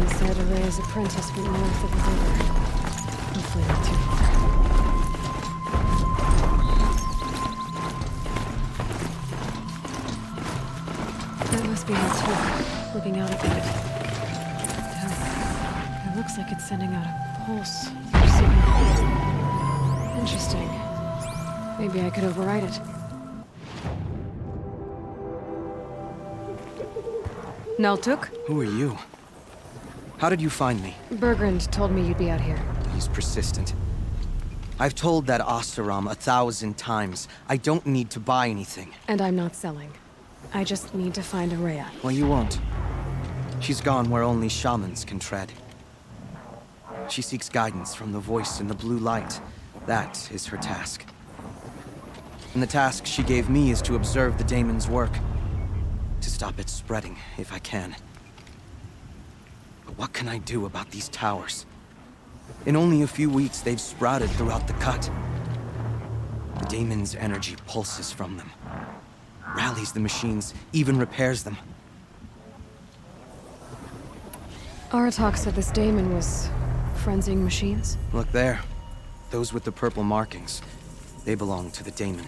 Someone said Araya's apprentice went north of the river. Hopefully not too far. That must be her too, looking out at it. It looks like it's sending out a pulse or signal. Interesting. Maybe I could override it. Naltuk? Who are you? How did you find me? Bergrand told me you'd be out here. He's persistent. I've told that Oseram 1,000 times. I don't need to buy anything. And I'm not selling. I just need to find Araya. Well, you won't. She's gone where only shamans can tread. She seeks guidance from the voice in the blue light. That is her task. And the task she gave me is to observe the daemon's work. To stop it spreading, if I can. But what can I do about these towers? In only a few weeks, they've sprouted throughout the cut. The daemon's energy pulses from them. Rallies the machines, even repairs them. Aratak said this daemon was frenzying machines. Look there. Those with the purple markings. They belong to the daemon.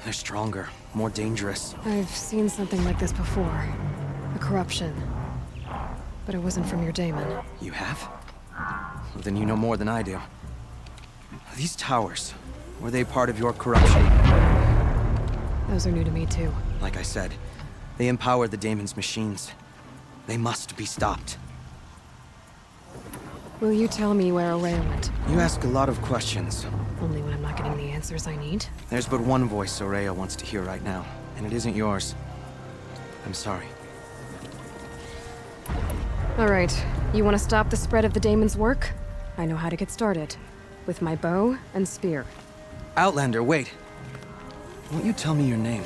They're stronger, more dangerous. I've seen something like this before. A corruption. But it wasn't from your daemon. You have? Well, then you know more than I do. These towers, were they part of your corruption? Those are new to me too. Like I said, they empower the daemon's machines. They must be stopped. Will you tell me where Araya went? You ask a lot of questions. Only when I'm not getting the answers I need. There's but one voice Araya wants to hear right now, and it isn't yours. I'm sorry. Alright, you want to stop the spread of the daemon's work? I know how to get started. With my bow and spear. Outlander, wait. Won't you tell me your name?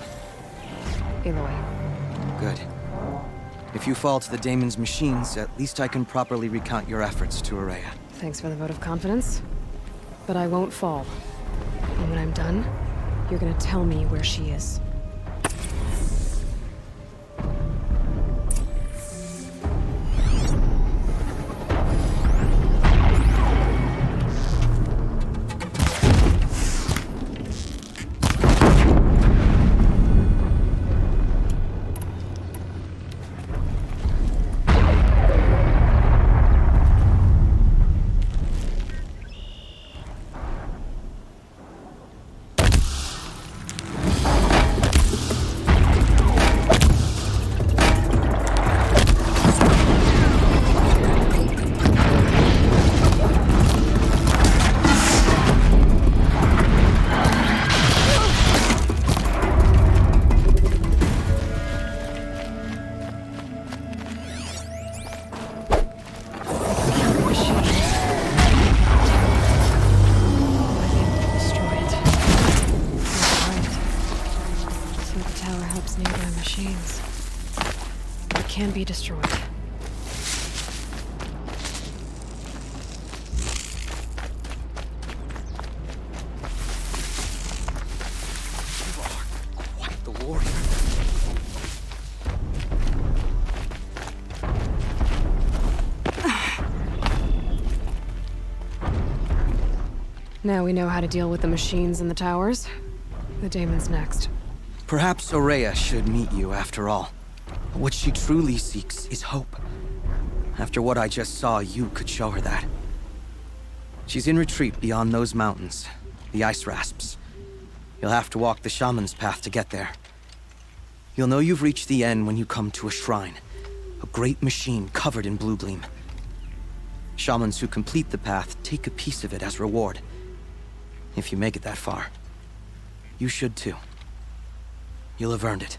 Aloy. Good. If you fall to the daemon's machines, at least I can properly recount your efforts to Araya. Thanks for the vote of confidence. But I won't fall. And when I'm done, you're gonna tell me where she is. Can be destroyed. You are quite the warrior. Now we know how to deal with the machines in the towers. The daemon's next. Perhaps Araya should meet you after all. What she truly seeks is hope. After what I just saw, you could show her that. She's in retreat beyond those mountains, the ice rasps. You'll have to walk the shaman's path to get there. You'll know you've reached the end when you come to a shrine, a great machine covered in blue gleam. Shamans who complete the path take a piece of it as reward. If you make it that far, you should too. You'll have earned it.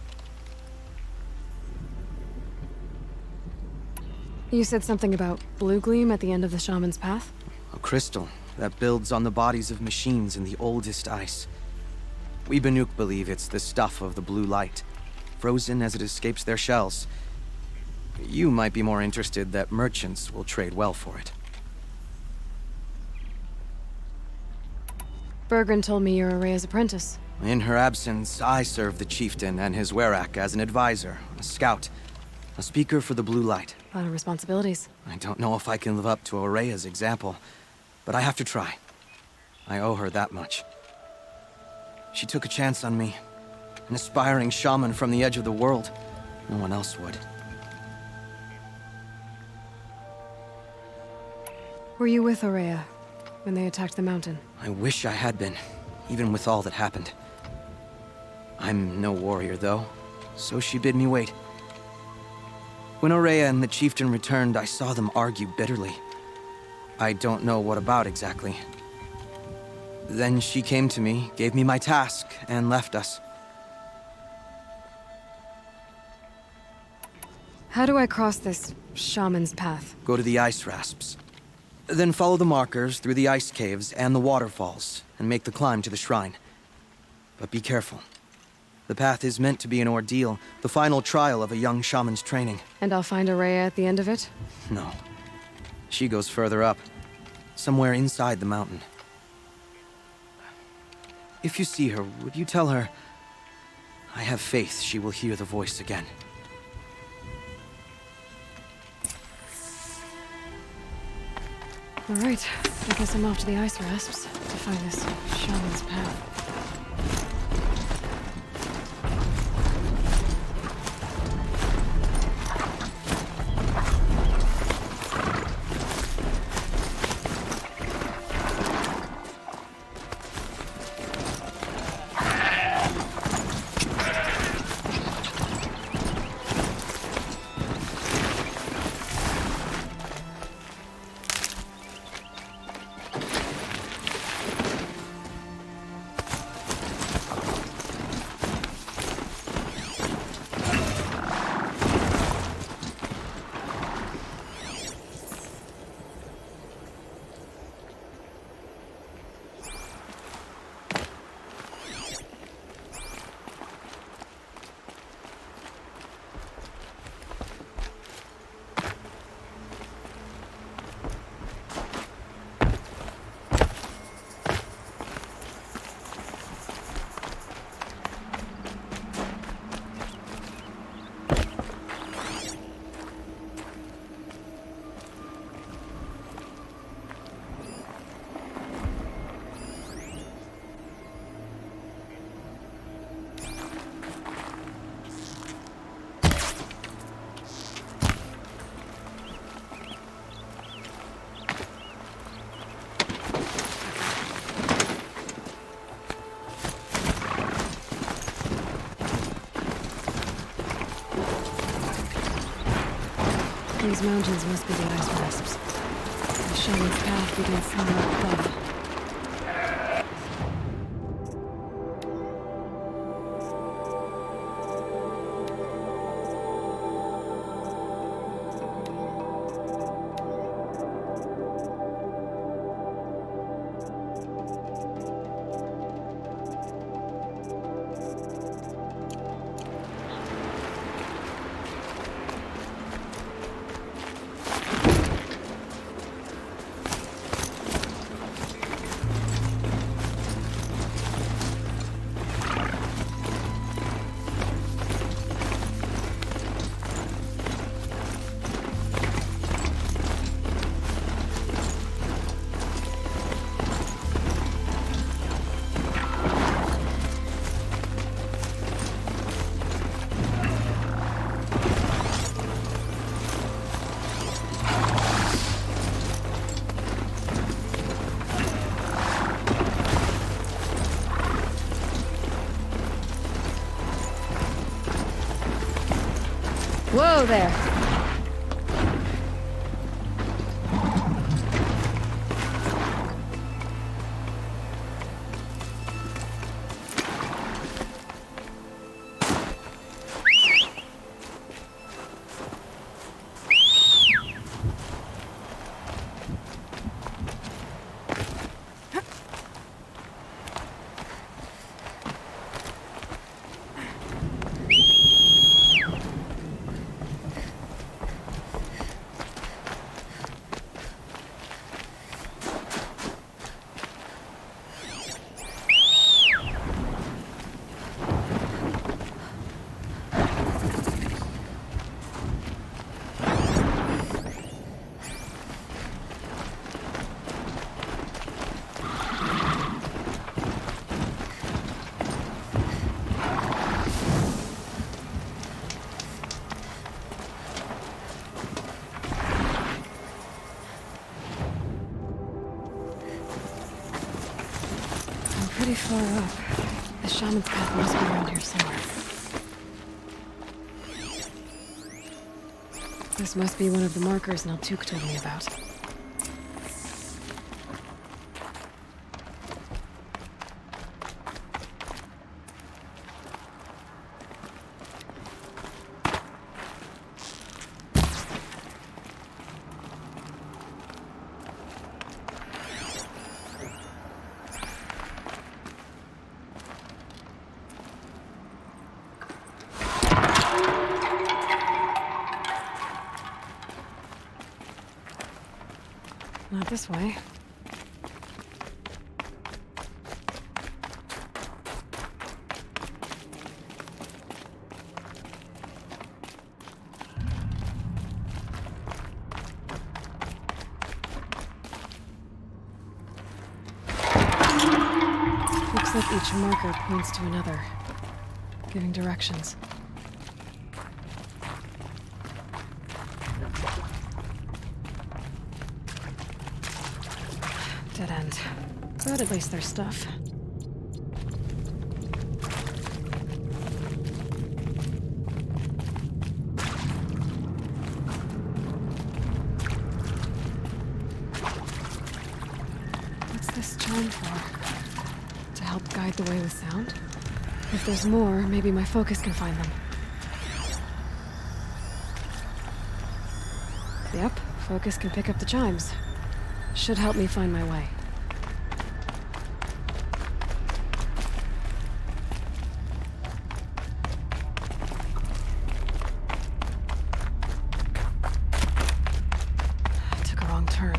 You said something about blue gleam at the end of the shaman's path? A crystal that builds on the bodies of machines in the oldest ice. We Banuk believe it's the stuff of the blue light, frozen as it escapes their shells. You might be more interested that merchants will trade well for it. Bergrand told me you're Araya's apprentice. In her absence, I serve the chieftain and his werak as an advisor, a scout. A speaker for the blue light. A lot of responsibilities. I don't know if I can live up to Aurea's example, but I have to try. I owe her that much. She took a chance on me. An aspiring shaman from the edge of the world. No one else would. Were you with Aurea when they attacked the mountain? I wish I had been, even with all that happened. I'm no warrior, though, so she bid me wait. When Aurea and the chieftain returned, I saw them argue bitterly. I don't know what about exactly. Then she came to me, gave me my task, and left us. How do I cross this shaman's path? Go to the ice rasps. Then follow the markers through the ice caves and the waterfalls, and make the climb to the shrine. But be careful. The path is meant to be an ordeal, the final trial of a young shaman's training. And I'll find Aurea at the end of it? No. She goes further up, somewhere inside the mountain. If you see her, would you tell her, I have faith she will hear the voice again. All right, I guess I'm off to the ice rasps to find this shaman's path. These mountains must be the ice rasps. The shaman's path begins somewhere above. Whoa there! pretty far up. The shaman's path must be around here somewhere. This must be one of the markers Naltuk told me about. Not this way. Looks like each marker points to another, giving directions. Dead end. But at least there's stuff. What's this chime for? To help guide the way with sound? If there's more, maybe my focus can find them. Yep, focus can pick up the chimes. Should help me find my way. I took a wrong turn.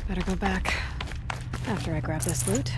Better go back after I grab this loot.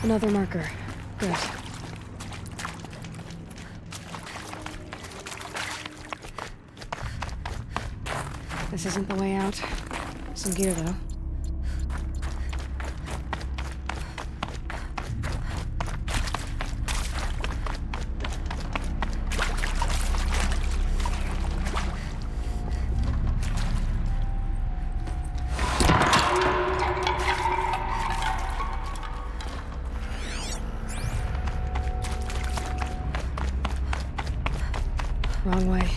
Another marker. Good. This isn't the way out. Some gear, though. Wrong way.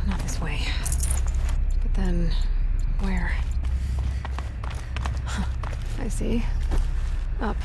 Not this way. But then, where? I see. Up.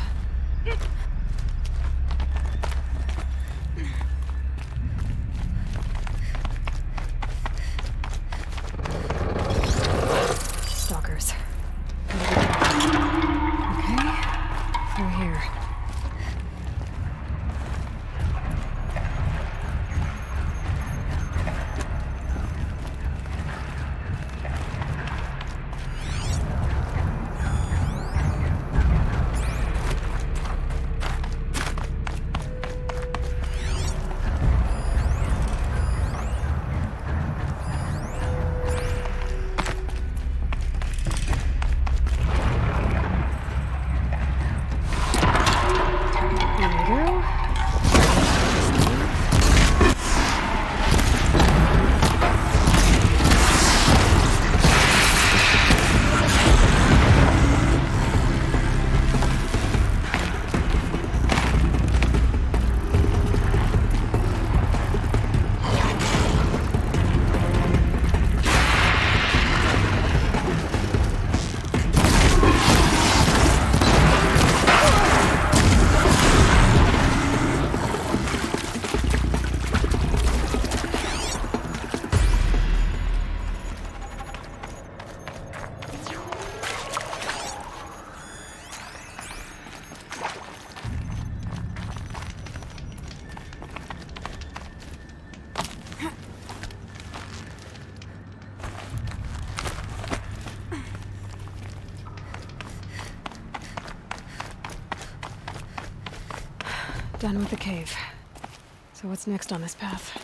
Done with the cave. So what's next on this path?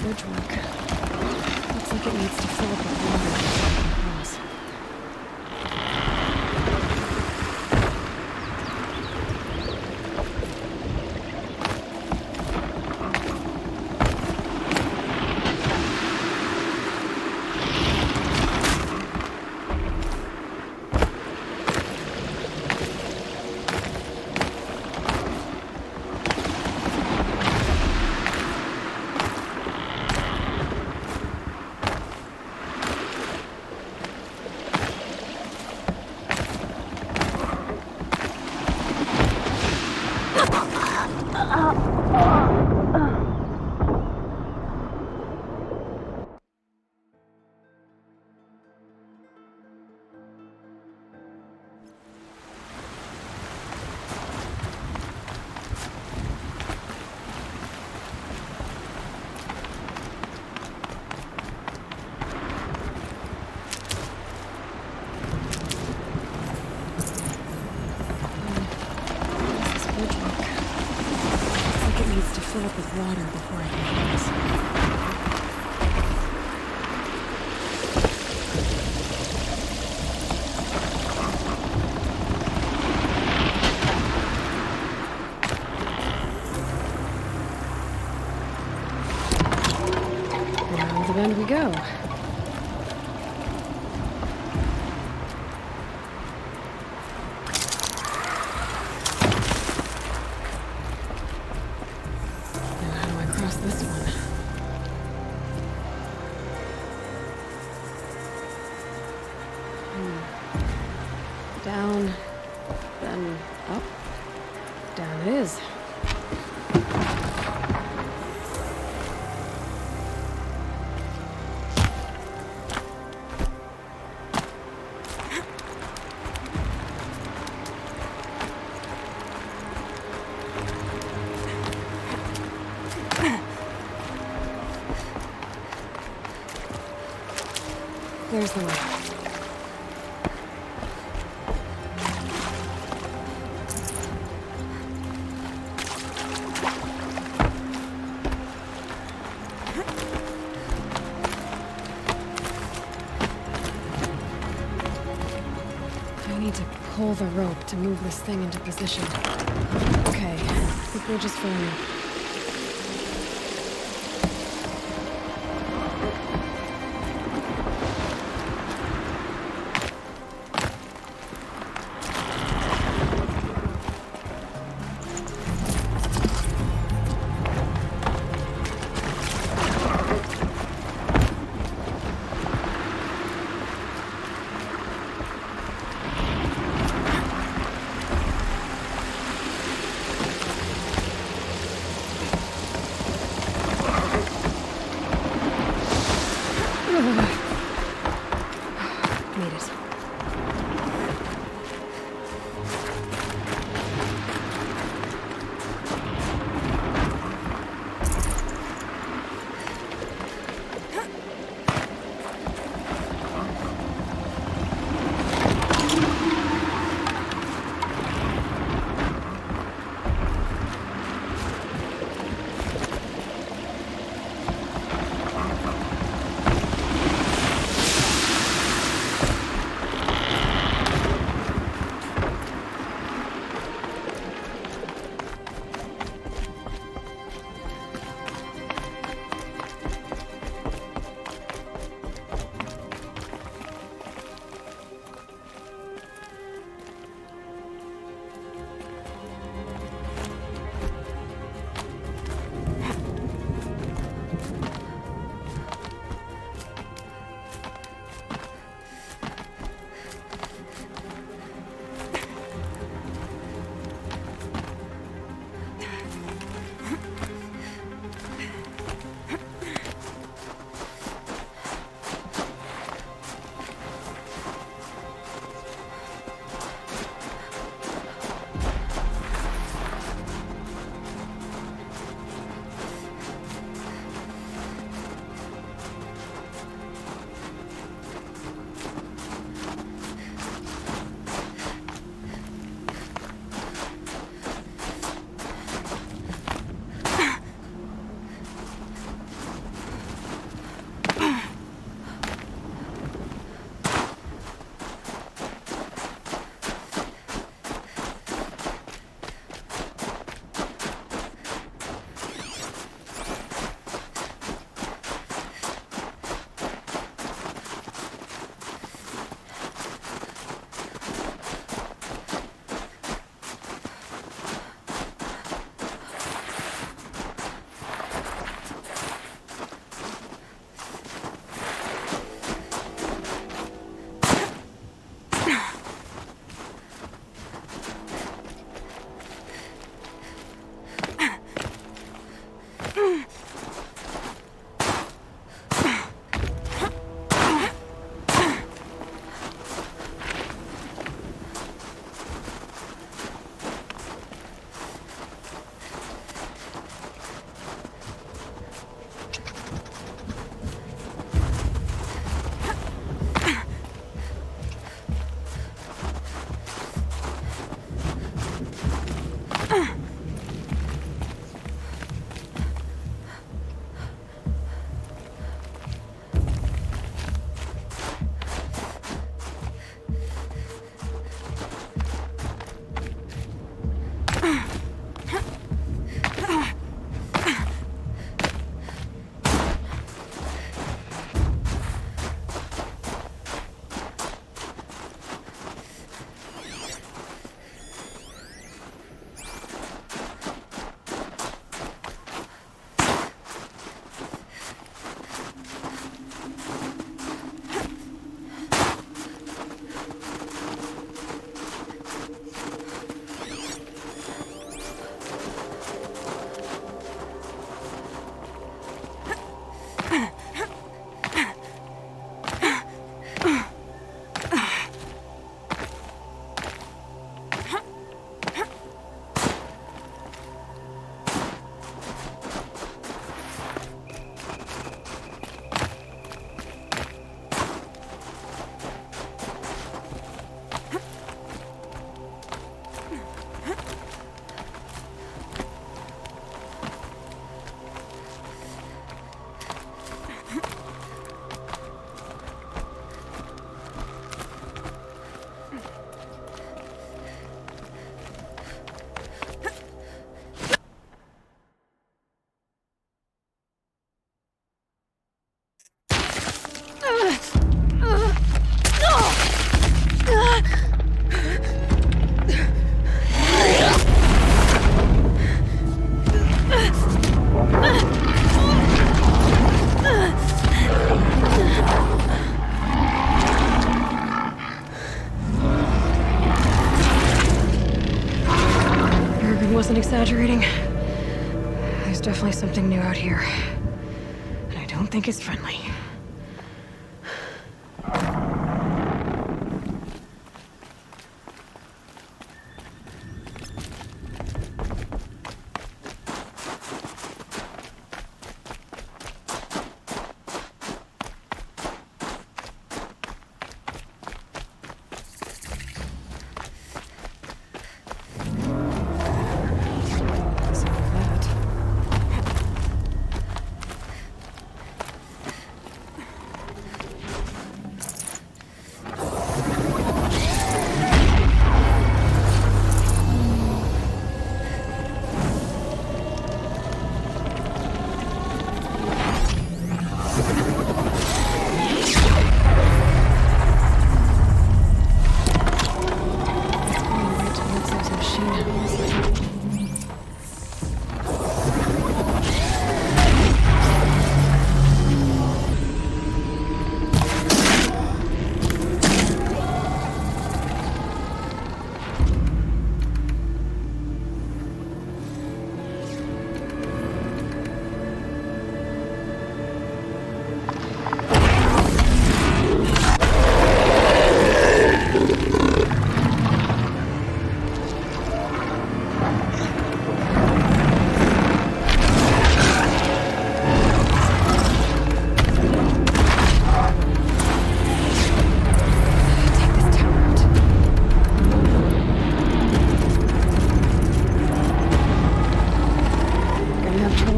Bridge work. Looks like it needs to fill up with water across. Fill up with water before I can cross. Round the bend we go. This one. Down, then up. Down it is. There's the way. I need to pull the rope to move this thing into position. Okay, the bridge is filling up. Wasn't exaggerating. There's definitely something new out here. And I don't think it's friendly.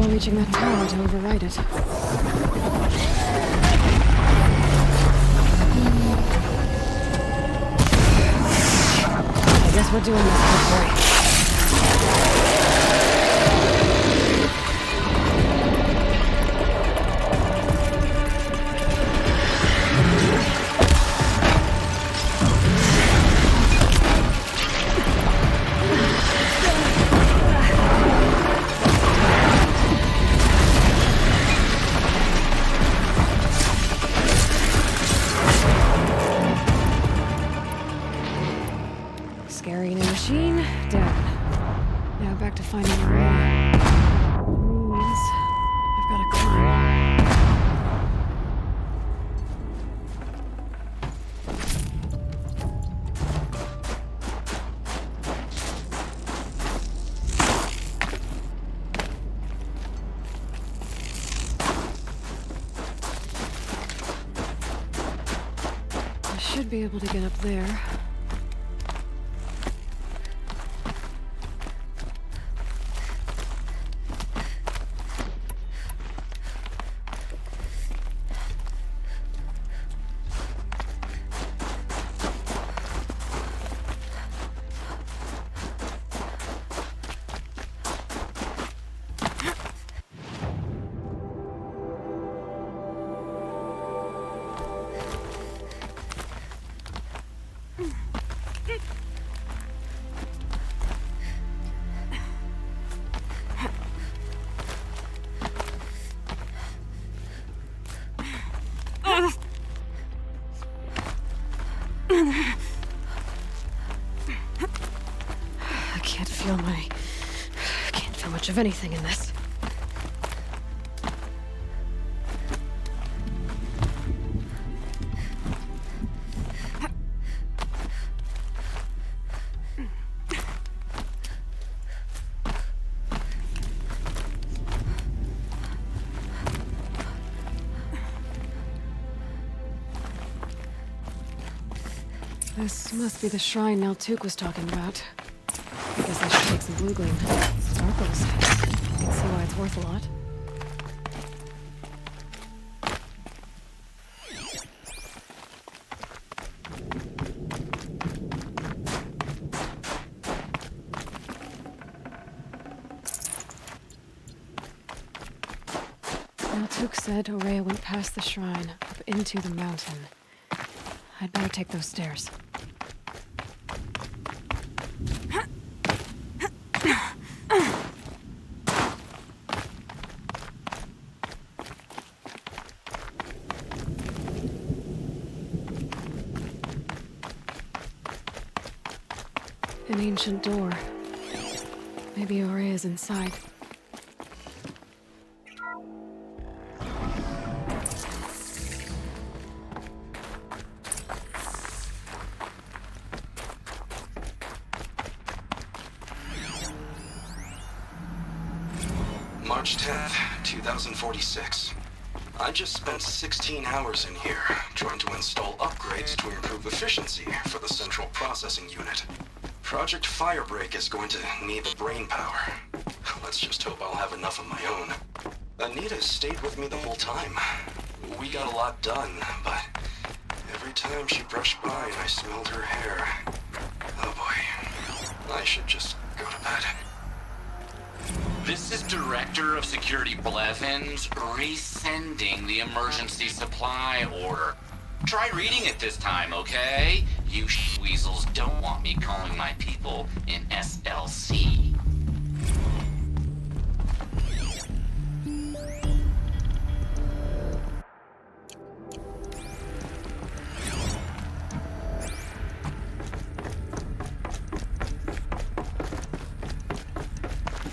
Reaching that tower to override it. I guess we're doing this quick. Scary new machine, be able to get up there. I can't feel much of anything in this. This must be the shrine Naltuk was talking about. I guess I should take some blue gleam. Sparkles. I can see why it's worth a lot. Naltuk said Aurea went past the shrine, up into the mountain. I'd better take those stairs. An ancient door. Maybe Aurea's inside. March 10th, 2046. I just spent 16 hours in here, trying to install upgrades to improve efficiency for the central processing unit. Project Firebreak is going to need the brain power. Let's just hope I'll have enough of my own. Anita stayed with me the whole time. We got a lot done, but every time she brushed by and I smelled her hair... Oh boy. I should just go to bed. This is Director of Security Blevins resending the emergency supply order. Try reading it this time, okay? You weasels don't want me calling my people in SLC.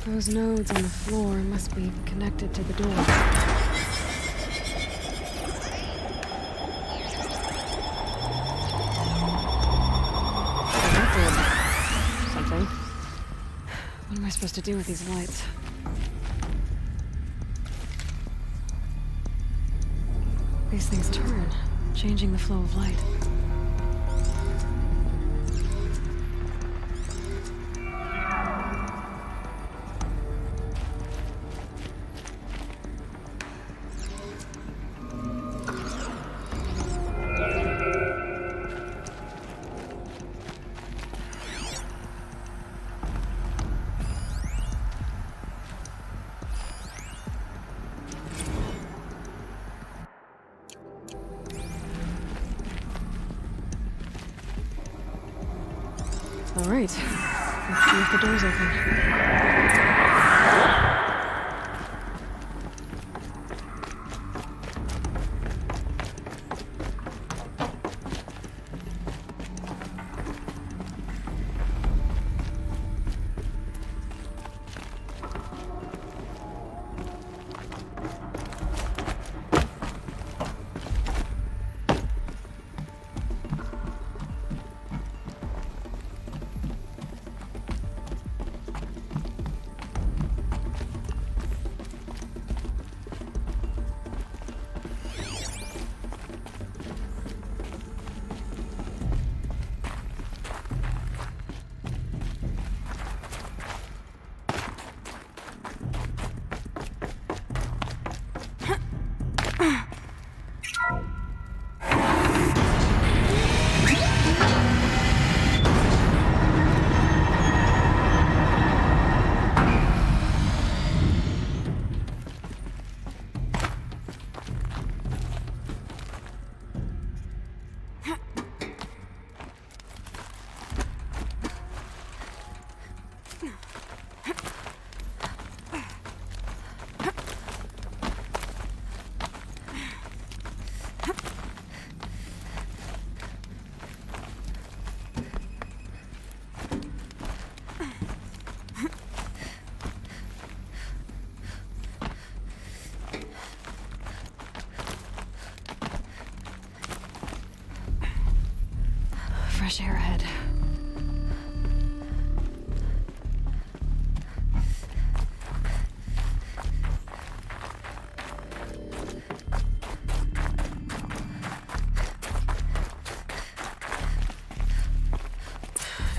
Those nodes on the floor must be connected to the door. Something. What am I supposed to do with these lights? These things turn, changing the flow of light. All right, let's see if the door's open. fresh air ahead.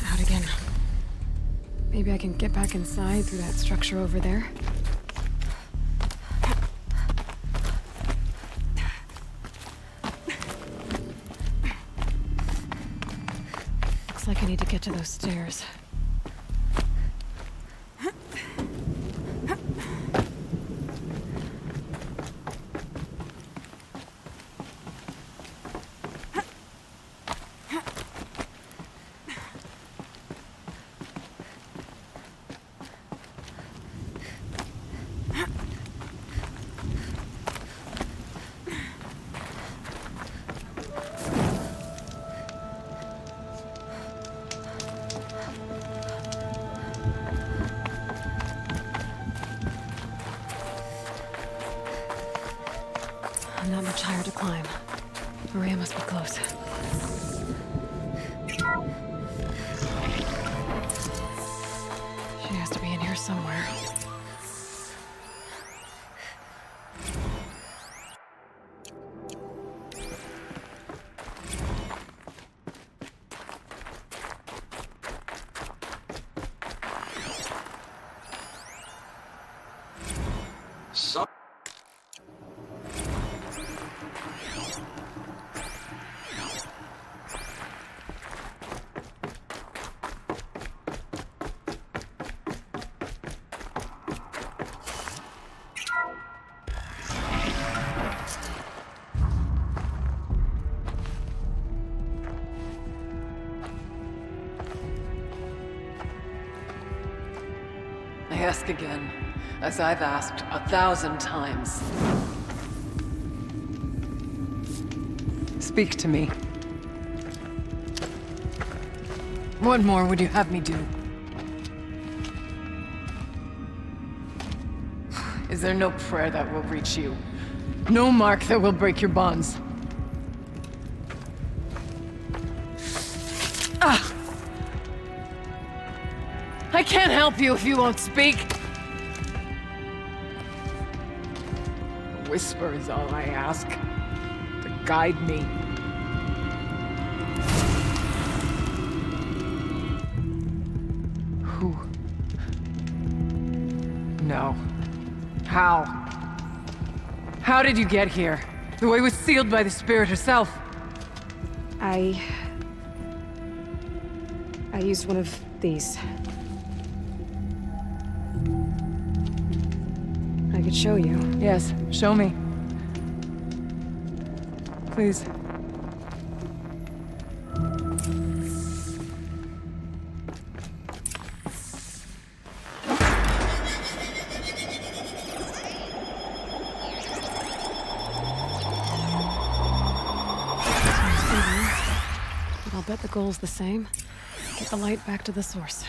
Out again. Maybe I can get back inside through that structure over there. Looks like I need to get to those stairs. Not much higher to climb. Maria must be close. She has to be in here somewhere. Some I ask again, as I've asked 1,000 times. Speak to me. What more would you have me do? Is there no prayer that will reach you? No mark that will break your bonds? Ah! I can't help you if you won't speak. A whisper is all I ask. To guide me. Who? No. How? How did you get here? The way was sealed by the spirit herself. I used one of these. I could show you. Yes, show me. Please. But I'll bet the goal's the same. Get the light back to the source.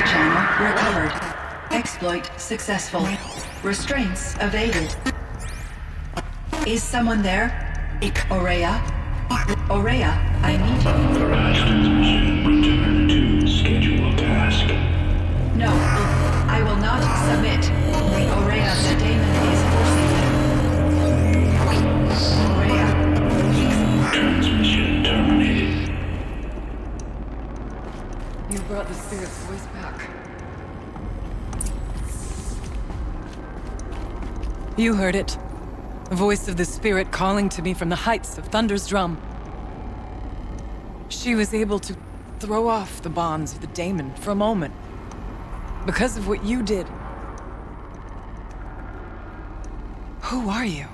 channel recovered. Exploit successful. Restraints evaded. Is someone there? Aurea? Aurea, I need you. Arise transmission. Return to scheduled task. No, I will not submit. Aurea, the daemon is forcing me. Aurea. Transmission terminated. You brought the spirit's voice back. You heard it. The voice of the spirit calling to me from the heights of Thunder's drum. She was able to throw off the bonds of the daemon for a moment. Because of what you did. Who are you?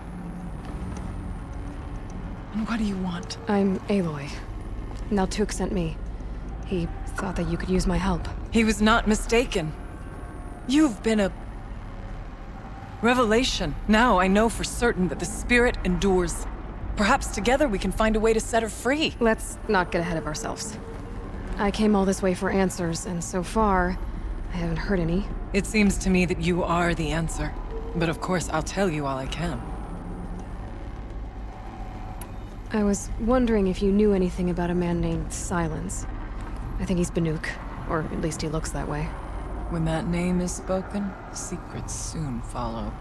And what do you want? I'm Aloy. Naltuk sent me. He thought that you could use my help. He was not mistaken. You've been a revelation. Now I know for certain that the spirit endures. Perhaps together we can find a way to set her free. Let's not get ahead of ourselves. I came all this way for answers, and so far, I haven't heard any. It seems to me that you are the answer. But of course, I'll tell you all I can. I was wondering if you knew anything about a man named Silence. I think he's Banuk, or at least he looks that way. When that name is spoken, secrets soon follow,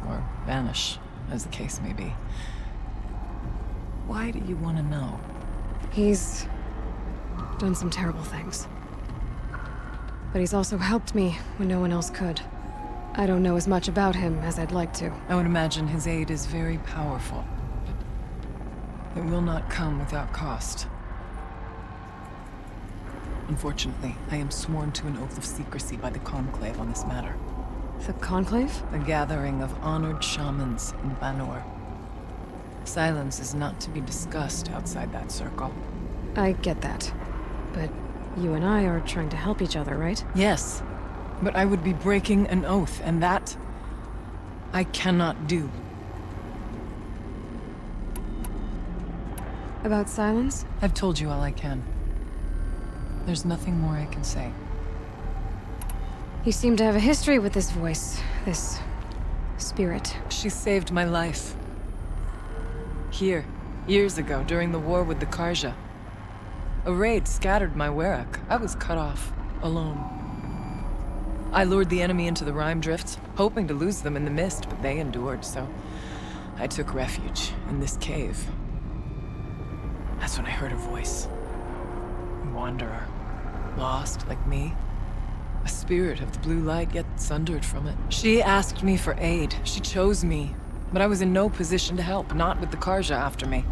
or vanish, as the case may be. Why do you want to know? He's done some terrible things. But he's also helped me when no one else could. I don't know as much about him as I'd like to. I would imagine his aid is very powerful. But it will not come without cost. Unfortunately, I am sworn to an oath of secrecy by the Conclave on this matter. The Conclave? The gathering of honored shamans in Banor. Silence is not to be discussed outside that circle. I get that. But you and I are trying to help each other, right? Yes, but I would be breaking an oath, and that I cannot do. About Silence? I've told you all I can. There's nothing more I can say. You seem to have a history with this voice, this spirit. She saved my life. Here, years ago, during the war with the Karja. A raid scattered my Werak. I was cut off, alone. I lured the enemy into the Rime Drift, hoping to lose them in the mist, but they endured, so I took refuge in this cave. That's when I heard her voice. A wanderer, lost like me. A spirit of the blue light, yet sundered from it. She asked me for aid. She chose me, but I was in no position to help, not with the Karja after me.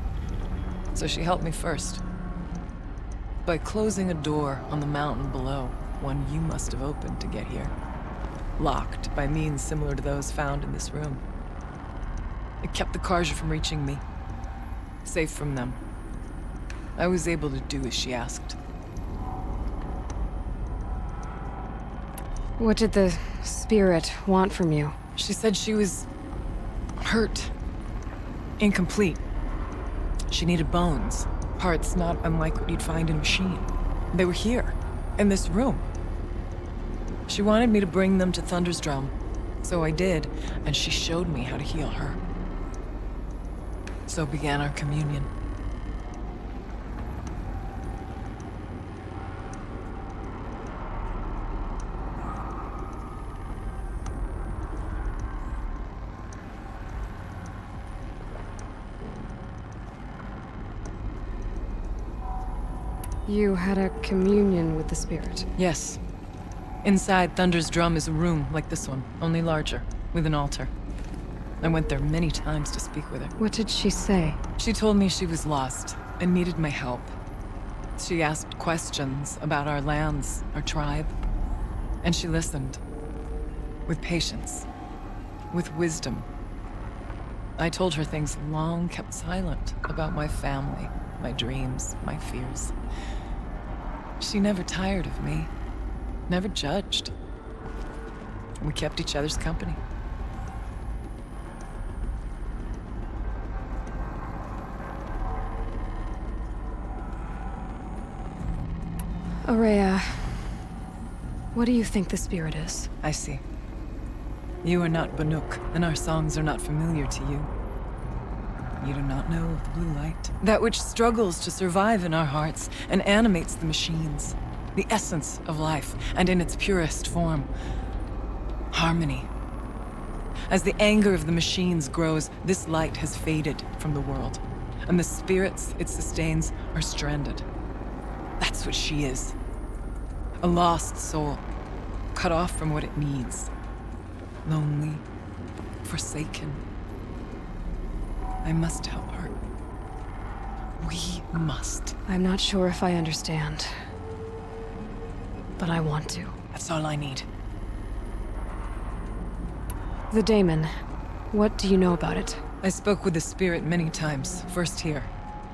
So she helped me first. By closing a door on the mountain below, one you must have opened to get here. Locked by means similar to those found in this room. It kept the Karja from reaching me. Safe from them. I was able to do as she asked. What did the spirit want from you? She said she was hurt. Incomplete. She needed bones. Parts not unlike what you'd find in a machine. They were here, in this room. She wanted me to bring them to Thunder's drum. So I did, and she showed me how to heal her. So began our communion. You had a communion with the spirit. Yes. Inside Thunder's drum is a room like this one, only larger, with an altar. I went there many times to speak with her. What did she say? She told me she was lost and needed my help. She asked questions about our lands, our tribe, and she listened. With patience. With wisdom. I told her things long kept silent about my family, my dreams, my fears. She never tired of me, never judged. We kept each other's company. Aurea, What do you think the spirit is? I see. You are not Banuk, and our songs are not familiar to you. You do not know of the blue light. That which struggles to survive in our hearts and animates the machines. The essence of life, and in its purest form. Harmony. As the anger of the machines grows, this light has faded from the world, and the spirits it sustains are stranded. That's what she is. A lost soul, cut off from what it needs. Lonely, forsaken. I must help her. We must. I'm not sure if I understand. But I want to. That's all I need. The daemon. What do you know about it? I spoke with the spirit many times. First here,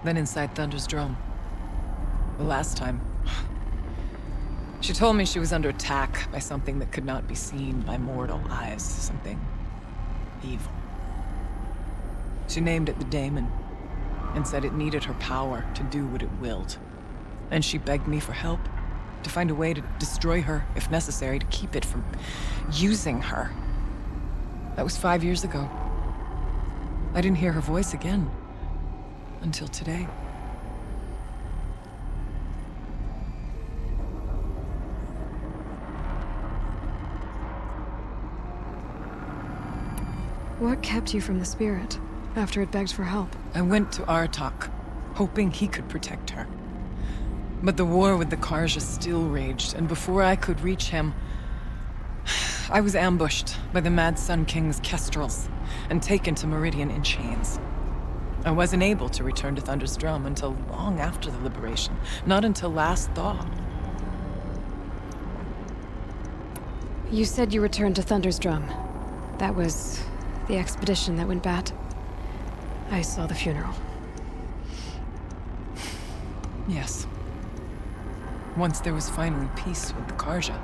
then inside Thunder's drum. The last time... She told me she was under attack by something that could not be seen by mortal eyes. Something... evil. She named it the daemon, and said it needed her power to do what it willed. And she begged me for help, to find a way to destroy her, if necessary, to keep it from using her. That was 5 years ago. I didn't hear her voice again, until today. What kept you from the spirit, after it begged for help? I went to Aratak, hoping he could protect her. But the war with the Karja still raged, and before I could reach him, I was ambushed by the Mad Sun King's kestrels, and taken to Meridian in chains. I wasn't able to return to Thunder's Drum until long after the liberation, not until last thaw. You said you returned to Thunder's Drum. That was the expedition that went bad. I saw the funeral. Yes. Once there was finally peace with the Karja,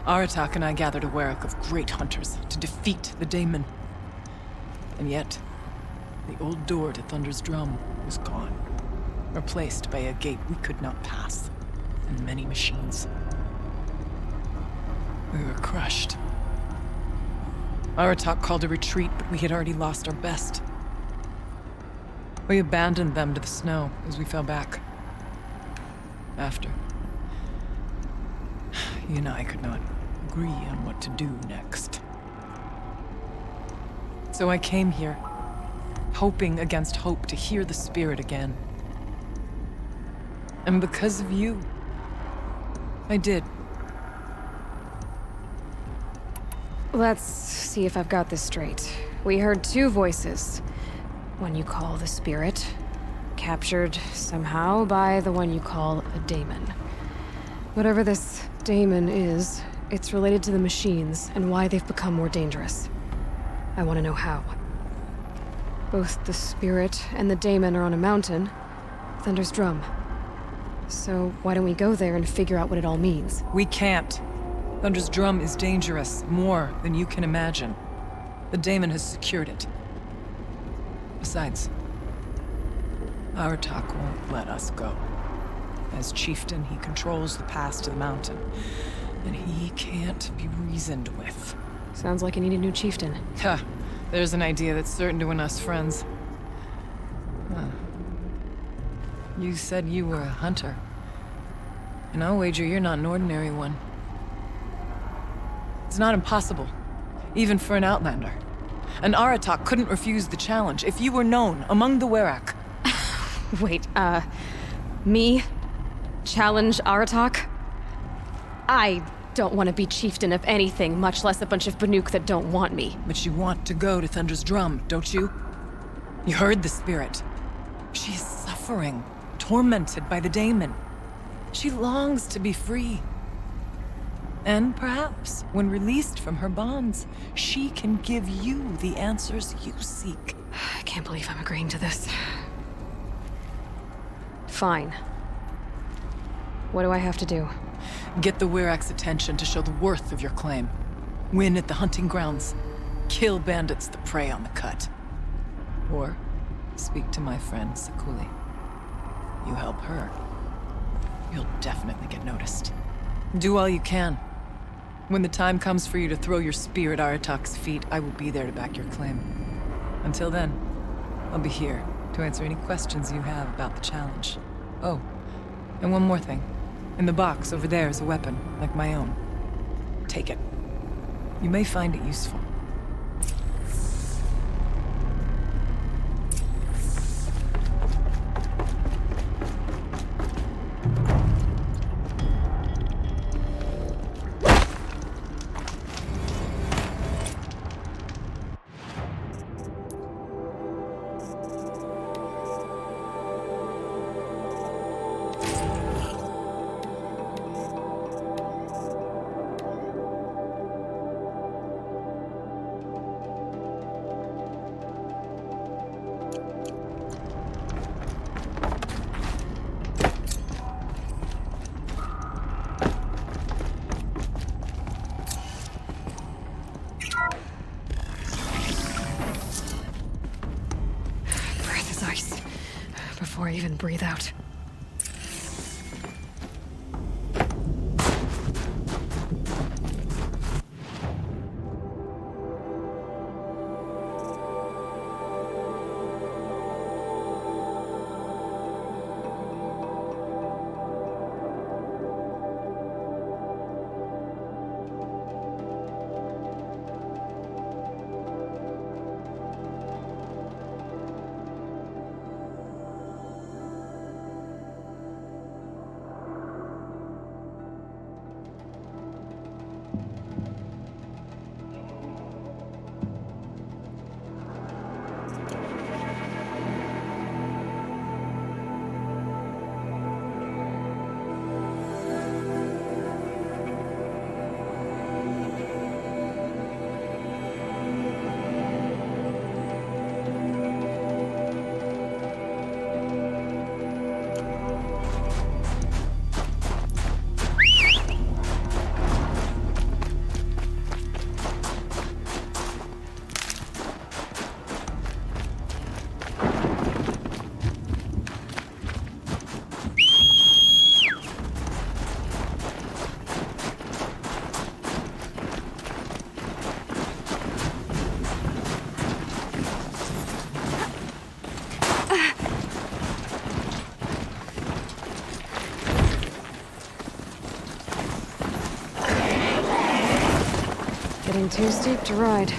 Aratak and I gathered a Werak of great hunters to defeat the daemon. And yet, the old door to Thunder's Drum was gone, replaced by a gate we could not pass, and many machines. We were crushed. Aratak called a retreat, but we had already lost our best. We abandoned them to the snow as we fell back. After, he and I could not agree on what to do next. So I came here, hoping against hope to hear the spirit again. And because of you, I did. Let's see if I've got this straight. We heard two voices. One you call the spirit, captured somehow by the one you call a daemon. Whatever this daemon is, it's related to the machines and why they've become more dangerous. I want to know how. Both the spirit and the daemon are on a mountain, Thunder's Drum. So why don't we go there and figure out what it all means? We can't. Thunder's Drum is dangerous, more than you can imagine. The daemon has secured it. Besides, Aratak won't let us go. As chieftain, he controls the pass to the mountain, and he can't be reasoned with. Sounds like you need a new chieftain. Ha! There's an idea that's certain to win us friends. Huh. You said you were a hunter. And I'll wager you're not an ordinary one. It's not impossible, even for an outlander. And Aratak couldn't refuse the challenge if you were known among the Werak. Wait, me? Challenge Aratak? I don't want to be chieftain of anything, much less a bunch of Banuk that don't want me. But you want to go to Thunder's Drum, don't you? You heard the spirit. She is suffering, tormented by the daemon. She longs to be free. And perhaps, when released from her bonds, she can give you the answers you seek. I can't believe I'm agreeing to this. Fine. What do I have to do? Get the Werak's attention to show the worth of your claim. Win at the hunting grounds. Kill bandits that prey on the cut. Or speak to my friend Sakuli. You help her, you'll definitely get noticed. Do all you can. When the time comes for you to throw your spear at Aratak's feet, I will be there to back your claim. Until then, I'll be here to answer any questions you have about the challenge. Oh, and one more thing. In the box over there is a weapon, like my own. Take it. You may find it useful. Before I even breathe out. Getting too steep to ride.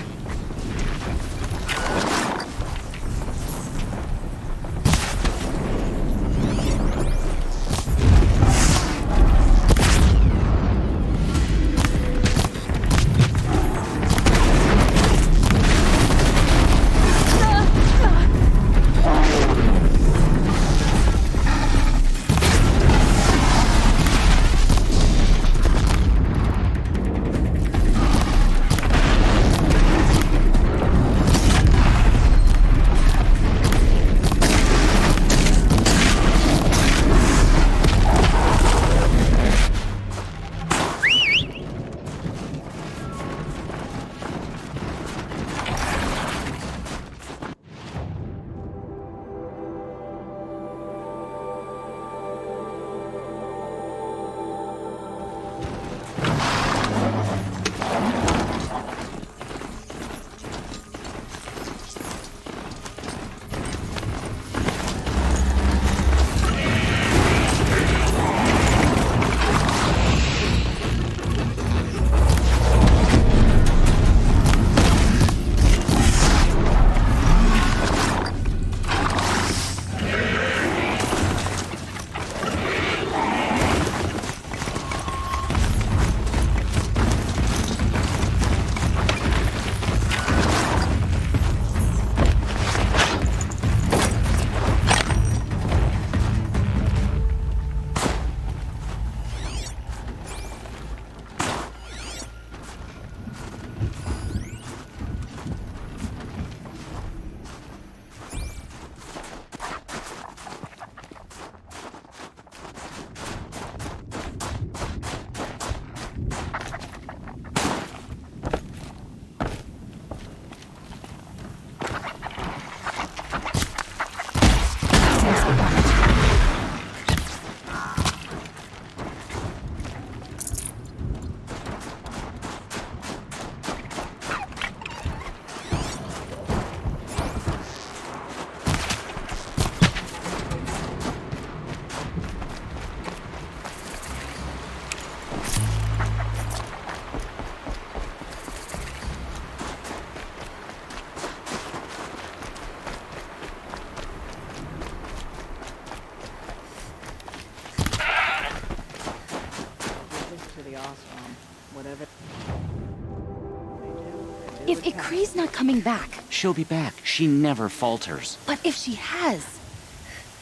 If Ikri's not coming back, She'll be back. She never falters. but if she has,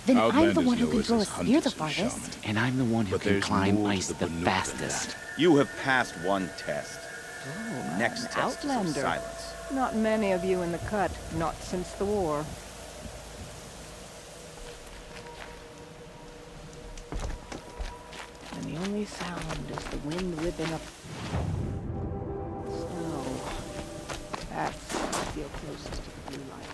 then I'm the Outlanders one who know can us throw a as spear the hunters and farthest. And I'm the one who But can there's climb more to ice the the Banuk than fastest. that. You have passed one test. Oh, Next an test is of outlander. silence. Not many of you in the cut, not since the war. And the only sound is the wind whipping up snow. That's when I feel closest to the blue light.